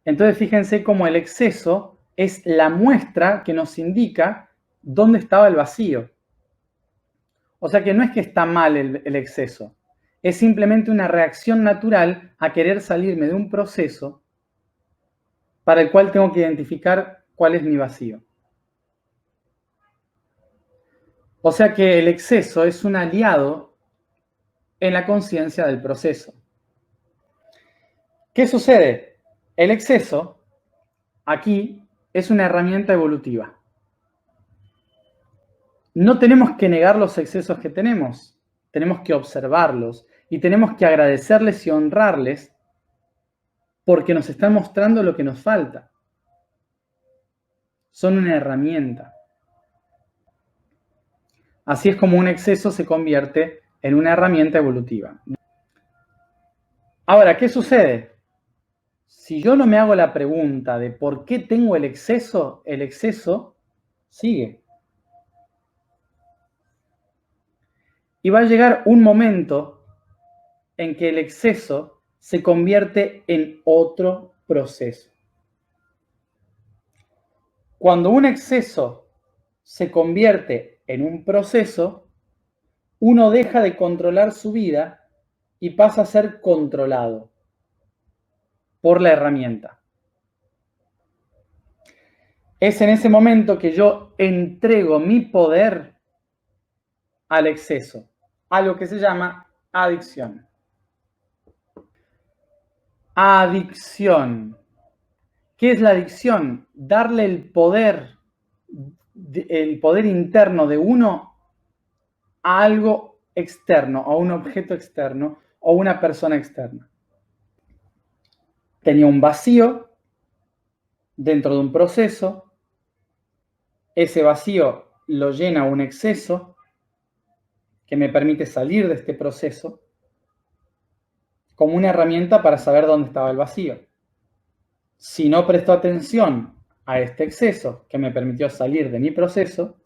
Entonces fíjense cómo el exceso es la muestra que nos indica dónde estaba el vacío. O sea que no es que está mal el exceso, es simplemente una reacción natural a querer salirme de un proceso para el cual tengo que identificar cuál es mi vacío. O sea que el exceso es un aliado en la conciencia del proceso. ¿Qué sucede? El exceso aquí es una herramienta evolutiva. No tenemos que negar los excesos que tenemos que observarlos y tenemos que agradecerles y honrarles porque nos están mostrando lo que nos falta. Son una herramienta. Así es como un exceso se convierte en una herramienta evolutiva. Ahora, ¿qué sucede? Si yo no me hago la pregunta de por qué tengo el exceso sigue. Y va a llegar un momento en que el exceso se convierte en otro proceso. Cuando un exceso se convierte en un proceso, uno deja de controlar su vida y pasa a ser controlado por la herramienta. Es en ese momento que yo entrego mi poder al exceso, a lo que se llama adicción. Adicción. ¿Qué es la adicción? Darle el poder interno de uno a algo externo, a un objeto externo o una persona externa. Tenía un vacío dentro de un proceso, ese vacío lo llena un exceso que me permite salir de este proceso como una herramienta para saber dónde estaba el vacío. Si no presto atención a este exceso que me permitió salir de mi proceso,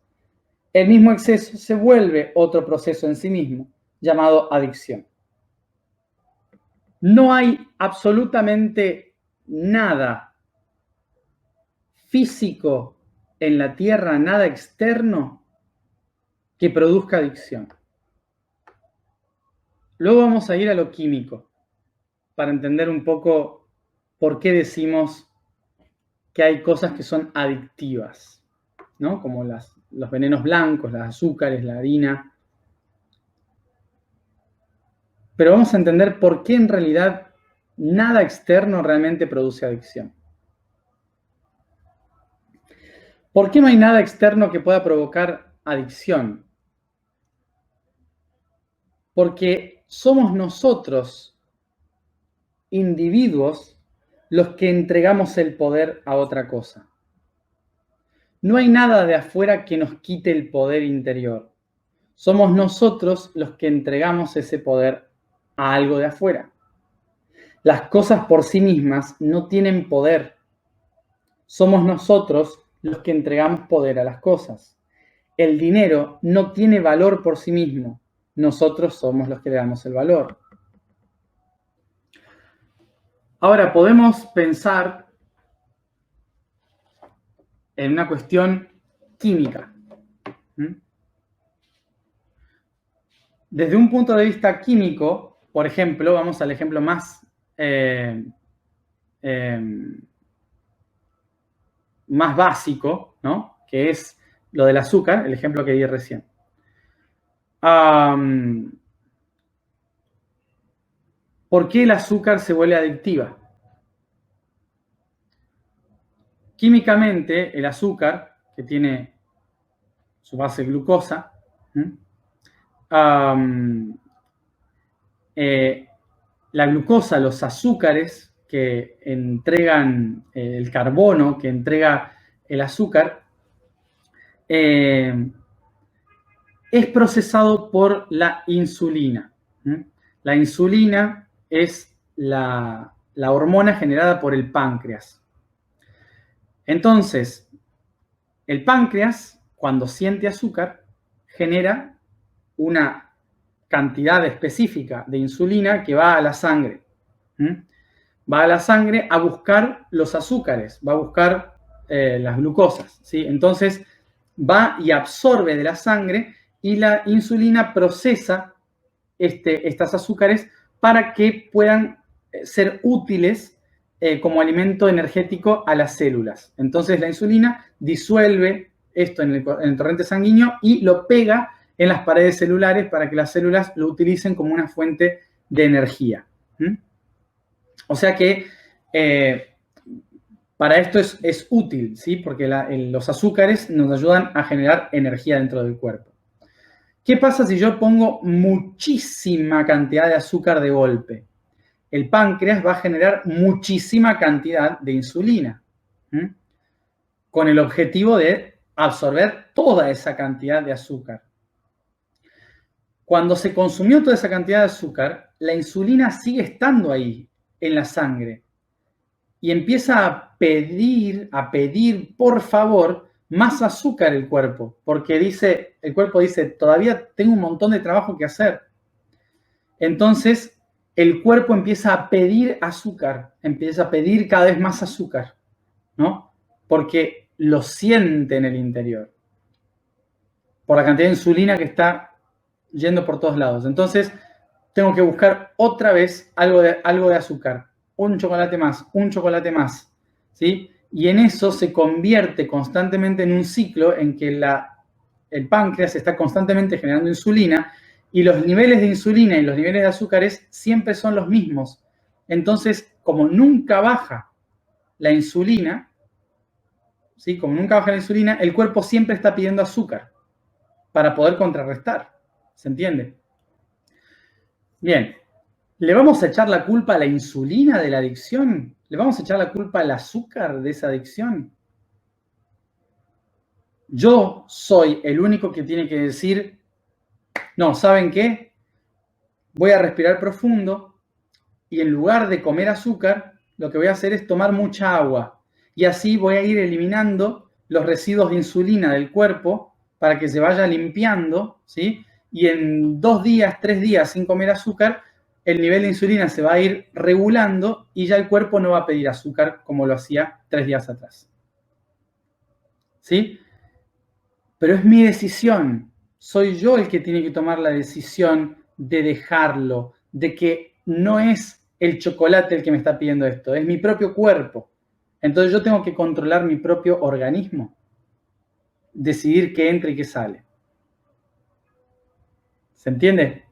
el mismo exceso se vuelve otro proceso en sí mismo, llamado adicción. No hay absolutamente nada físico en la Tierra, nada externo que produzca adicción. Luego vamos a ir a lo químico para entender un poco por qué decimos que hay cosas que son adictivas, ¿no? Como los venenos blancos, los azúcares, la harina. Pero vamos a entender por qué en realidad nada externo realmente produce adicción. ¿Por qué no hay nada externo que pueda provocar adicción? Porque somos nosotros, individuos, los que entregamos el poder a otra cosa. No hay nada de afuera que nos quite el poder interior. Somos nosotros los que entregamos ese poder a algo de afuera. Las cosas por sí mismas no tienen poder. Somos nosotros los que entregamos poder a las cosas. El dinero no tiene valor por sí mismo. Nosotros somos los que le damos el valor. Ahora, podemos pensar en una cuestión química. Desde un punto de vista químico, por ejemplo, vamos al ejemplo más básico, ¿no? Que es lo del azúcar, el ejemplo que di recién. ¿Por qué el azúcar se vuelve adictiva? Químicamente, el azúcar, que tiene su base glucosa, la glucosa, los azúcares que entregan el carbono, que entrega el azúcar, es procesado por la insulina. La insulina es la hormona generada por el páncreas. Entonces, el páncreas, cuando siente azúcar, genera una cantidad específica de insulina que va a la sangre. va a la sangre a buscar los azúcares, va a buscar las glucosas, ¿sí? Entonces va y absorbe de la sangre y la insulina procesa estas azúcares para que puedan ser útiles como alimento energético a las células. Entonces la insulina disuelve esto en el torrente sanguíneo y lo pega en las paredes celulares para que las células lo utilicen como una fuente de energía. O sea que para esto es útil, ¿sí? Porque los azúcares nos ayudan a generar energía dentro del cuerpo. ¿Qué pasa si yo pongo muchísima cantidad de azúcar de golpe? El páncreas va a generar muchísima cantidad de insulina, con el objetivo de absorber toda esa cantidad de azúcar. Cuando se consumió toda esa cantidad de azúcar, la insulina sigue estando ahí, en la sangre, y empieza a pedir, por favor, más azúcar el cuerpo, porque el cuerpo dice, todavía tengo un montón de trabajo que hacer. Entonces, el cuerpo empieza a pedir azúcar, empieza a pedir cada vez más azúcar, ¿no? Porque lo siente en el interior, por la cantidad de insulina que está yendo por todos lados. Entonces, tengo que buscar otra vez algo de azúcar, un chocolate más, ¿sí? Y en eso se convierte constantemente en un ciclo en que el páncreas está constantemente generando insulina y los niveles de insulina y los niveles de azúcares siempre son los mismos. Entonces, como nunca baja la insulina, ¿sí? Como nunca baja la insulina, el cuerpo siempre está pidiendo azúcar para poder contrarrestar. ¿Se entiende? Bien. ¿Le vamos a echar la culpa a la insulina de la adicción? ¿Le vamos a echar la culpa al azúcar de esa adicción? Yo soy el único que tiene que decir, no, ¿saben qué? Voy a respirar profundo y en lugar de comer azúcar, lo que voy a hacer es tomar mucha agua. Y así voy a ir eliminando los residuos de insulina del cuerpo para que se vaya limpiando, ¿sí? Y en 2 días, 3 días sin comer azúcar, el nivel de insulina se va a ir regulando y ya el cuerpo no va a pedir azúcar como lo hacía 3 días atrás. ¿Sí? Pero es mi decisión. Soy yo el que tiene que tomar la decisión de dejarlo, de que no es el chocolate el que me está pidiendo esto, es mi propio cuerpo. Entonces yo tengo que controlar mi propio organismo, decidir qué entra y qué sale. ¿Se entiende?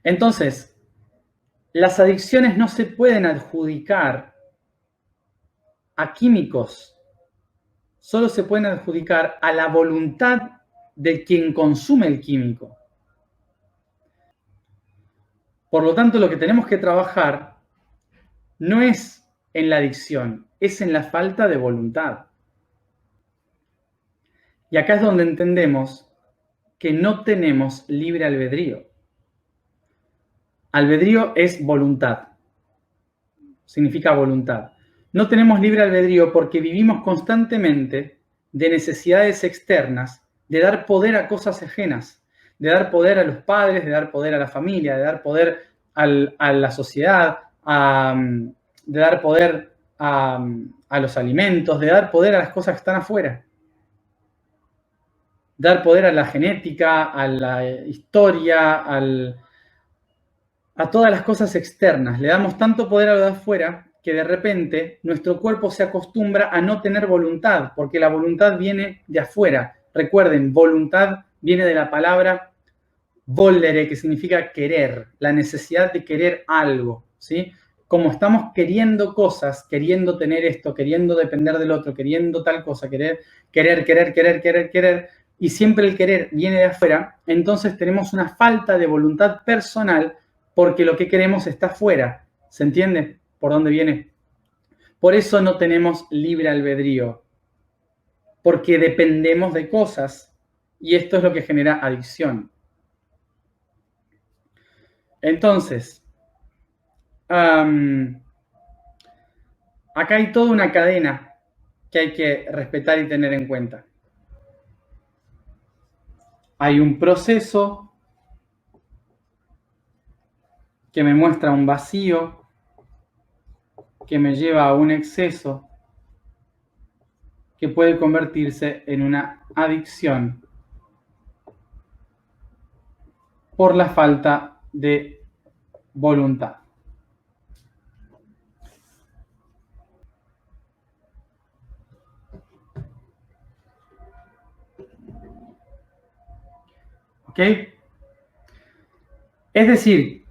Entonces, las adicciones no se pueden adjudicar a químicos, solo se pueden adjudicar a la voluntad de quien consume el químico. Por lo tanto, lo que tenemos que trabajar no es en la adicción, es en la falta de voluntad. Y acá es donde entendemos que no tenemos libre albedrío. Albedrío es voluntad, significa voluntad. No tenemos libre albedrío porque vivimos constantemente de necesidades externas, de dar poder a cosas ajenas, de dar poder a los padres, de dar poder a la familia, de dar poder a la sociedad, de dar poder a los alimentos, de dar poder a las cosas que están afuera. Dar poder a la genética, a la historia, a todas las cosas externas. Le damos tanto poder a lo de afuera que de repente nuestro cuerpo se acostumbra a no tener voluntad, porque la voluntad viene de afuera. Recuerden, voluntad viene de la palabra volere, que significa querer, la necesidad de querer algo, ¿sí? Como estamos queriendo cosas, queriendo tener esto, queriendo depender del otro, queriendo tal cosa, querer, y siempre el querer viene de afuera, entonces tenemos una falta de voluntad personal porque lo que queremos está afuera. ¿Se entiende por dónde viene? Por eso no tenemos libre albedrío, porque dependemos de cosas y esto es lo que genera adicción. Entonces, acá hay toda una cadena que hay que respetar y tener en cuenta. Hay un proceso que me muestra un vacío, que me lleva a un exceso, que puede convertirse en una adicción por la falta de voluntad. ¿Ok? Es decir,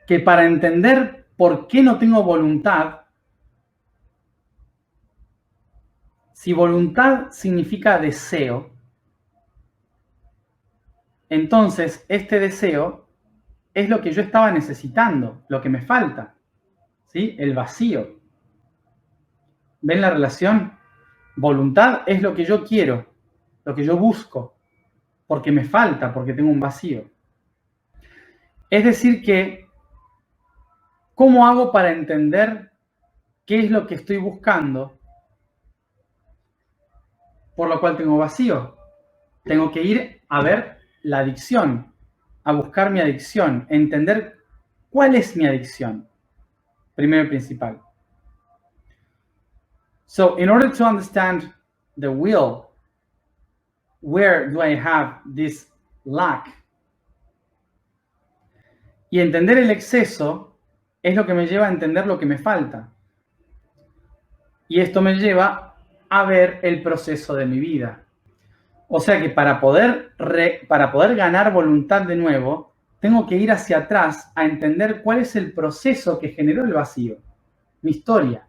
que para entender por qué no tengo voluntad, si voluntad significa deseo, entonces este deseo es lo que yo estaba necesitando, lo que me falta, ¿sí? El vacío. ¿Ven la relación? Voluntad es lo que yo quiero, lo que yo busco, porque me falta, porque tengo un vacío. Es decir que, ¿cómo hago para entender qué es lo que estoy buscando, por lo cual tengo vacío? Tengo que ir a ver la adicción, a buscar mi adicción, entender cuál es mi adicción, primero y principal. So, in order to understand the will, where do I have this lack? Y entender el exceso es lo que me lleva a entender lo que me falta. Y esto me lleva a ver el proceso de mi vida. O sea que para poder ganar voluntad de nuevo, tengo que ir hacia atrás a entender cuál es el proceso que generó el vacío, mi historia.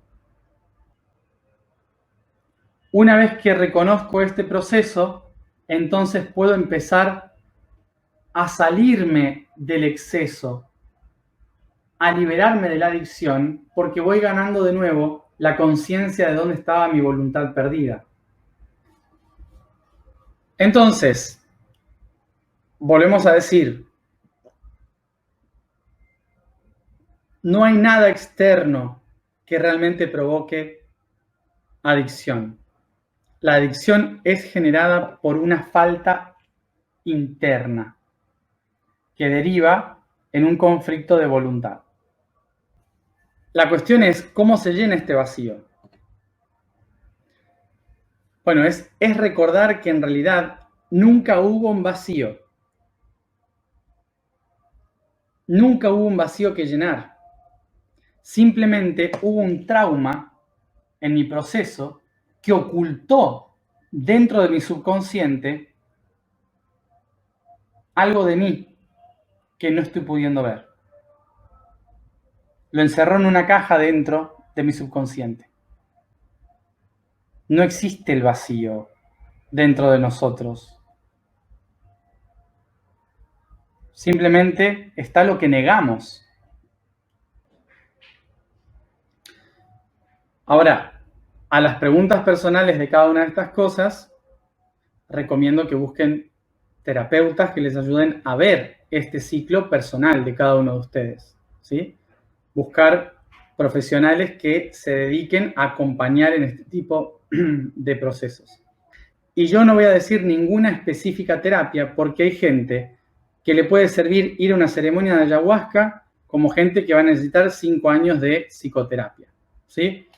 Una vez que reconozco este proceso, entonces puedo empezar a salirme del exceso, a liberarme de la adicción, porque voy ganando de nuevo la conciencia de dónde estaba mi voluntad perdida. Entonces, volvemos a decir, no hay nada externo que realmente provoque adicción. La adicción es generada por una falta interna que deriva en un conflicto de voluntad. La cuestión es cómo se llena este vacío. Bueno, es recordar que en realidad nunca hubo un vacío. Nunca hubo un vacío que llenar. Simplemente hubo un trauma en mi proceso que ocultó dentro de mi subconsciente algo de mí que no estoy pudiendo ver. Lo encerró en una caja dentro de mi subconsciente. No existe el vacío dentro de nosotros. Simplemente está lo que negamos. Ahora, a las preguntas personales de cada una de estas cosas, recomiendo que busquen terapeutas que les ayuden a ver este ciclo personal de cada uno de ustedes, ¿sí? Buscar profesionales que se dediquen a acompañar en este tipo de procesos. Y yo no voy a decir ninguna específica terapia porque hay gente que le puede servir ir a una ceremonia de ayahuasca como gente que va a necesitar 5 años de psicoterapia, ¿sí?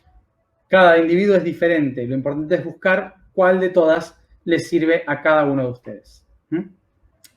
Cada individuo es diferente. Lo importante es buscar cuál de todas les sirve a cada uno de ustedes.